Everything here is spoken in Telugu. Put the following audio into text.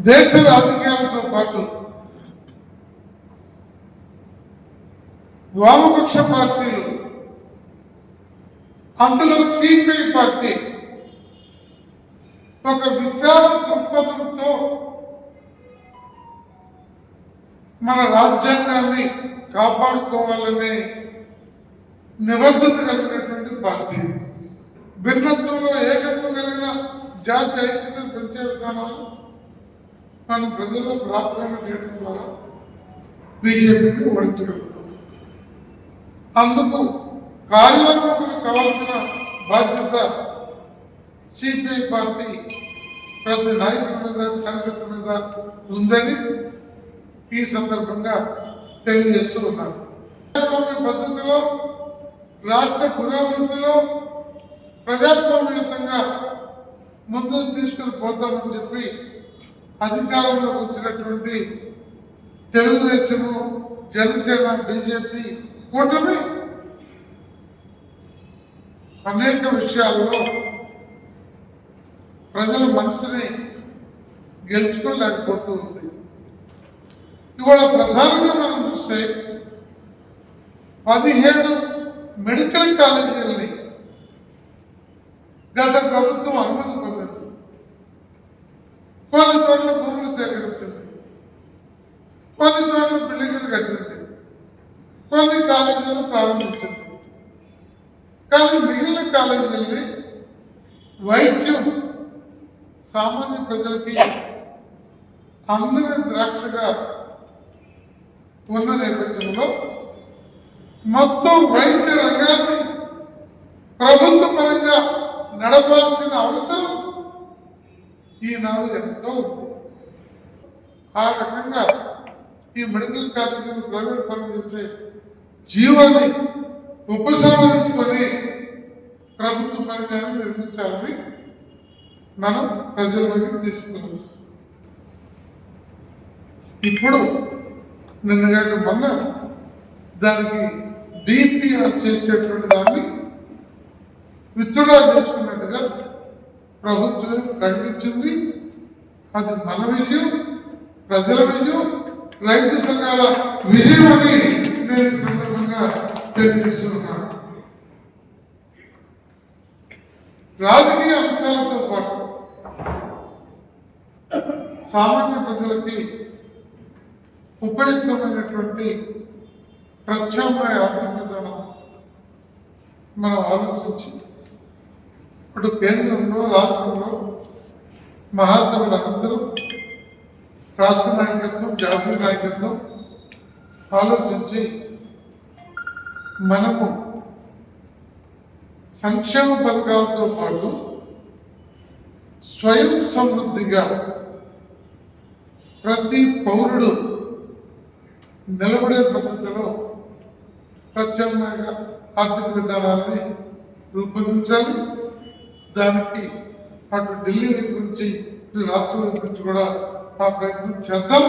దేశ రాజకీయాలతో పాటు వామపక్ష పార్టీలు, అందులో సిపిఐ పార్టీ ఒక విశాల దృక్పథంతో మన రాజ్యాంగాన్ని కాపాడుకోవాలనే నిబద్ధత కలిగినటువంటి పార్టీ. భిన్నత్వంలో ఏకత్వం కలిగిన జాతి ఐక్యతను పెంచే విధానాలు మనం ప్రజల్లో ప్రాప్తం చేయడం ద్వారా బీజేపీని ఓడించగలుగుతాం. అందుకు కార్యోన్ముఖులు కావాల్సిన బాధ్యత సిపిఐ పార్టీ ప్రతి నాయకుల మీద, కార్యకర్త మీద ఉందని ఈ సందర్భంగా తెలియజేస్తూ ఉన్నారు. ప్రజాస్వామ్య పద్ధతిలో రాష్ట్ర పురోభివృద్ధిలో ప్రజాస్వామ్యయుతంగా ముందుకు తీసుకుని పోతామని చెప్పి అధికారంలోకి వచ్చినటువంటి తెలుగుదేశము, జనసేన, బీజేపీ కూటమి అనేక విషయాల్లో ప్రజల మనసుని గెలుచుకోలేకపోతూ ఉంది. ఇవాళ ప్రధానంగా మనం చూస్తే 17 మెడికల్ కాలేజీలని గత ప్రభుత్వం అనుమతి పొందింది. కొన్ని చోట్ల భూములు సేకరించింది, కొన్ని చోట్ల బిల్డింగ్లు కట్టింది, కొన్ని కాలేజీలు ప్రారంభించింది. కానీ మిగిలిన కాలేజీలని వైద్యం సామాన్య ప్రజలకి అందరి ద్రాక్షగా ఉన్న నేపథ్యంలో మొత్తం వైద్య రంగాన్ని ప్రభుత్వ పరంగా నడపాల్సిన అవసరం ఈనాడు ఎంతో ఉంది. ఆ రకంగా ఈ మెడికల్ కాలేజీలు ప్రైవేట్ పరం చేసే జీవాన్ని ఉపసంహరించుకొని ప్రభుత్వ పరంగానే నిర్మించాలని మనం ప్రజల్లోకి తీసుకున్నాం. ఇప్పుడు నిన్నగాక మొన్న దానికి డిపిఆర్ చేసేటువంటి దాన్ని విత్డ్రా చేసుకున్నట్టుగా ప్రభుత్వం ప్రకటించింది. అది మన విజయం, ప్రజల విజయం, రైతు సంఘాల విజయం అని నేను ఈ సందర్భంగా తెలియజేస్తున్నాను. రాజకీయ అంశాలతో పాటు సామాన్య ప్రజలకి ఉపయుక్తమైనటువంటి ప్రత్యామ్నాయ ఆర్థిక విధానం మనం ఆలోచించి ఇప్పుడు కేంద్రంలో, రాష్ట్రంలో మహాసభల అనంతరం రాష్ట్ర నాయకత్వం, జాతీయ నాయకత్వం ఆలోచించి మనము సంక్షేమ పథకాలతో పాటు స్వయం సమృద్ధిగా ప్రతి పౌరుడు నిలబడే పద్ధతిలో ప్రత్యామ్నాయ ఆర్థిక విధానాన్ని రూపొందించాలి. దానికి అటు ఢిల్లీ వైపు నుంచి, ఇటు రాష్ట్రం వైపు నుంచి కూడా ఆ ప్రయత్నం చేద్దాం.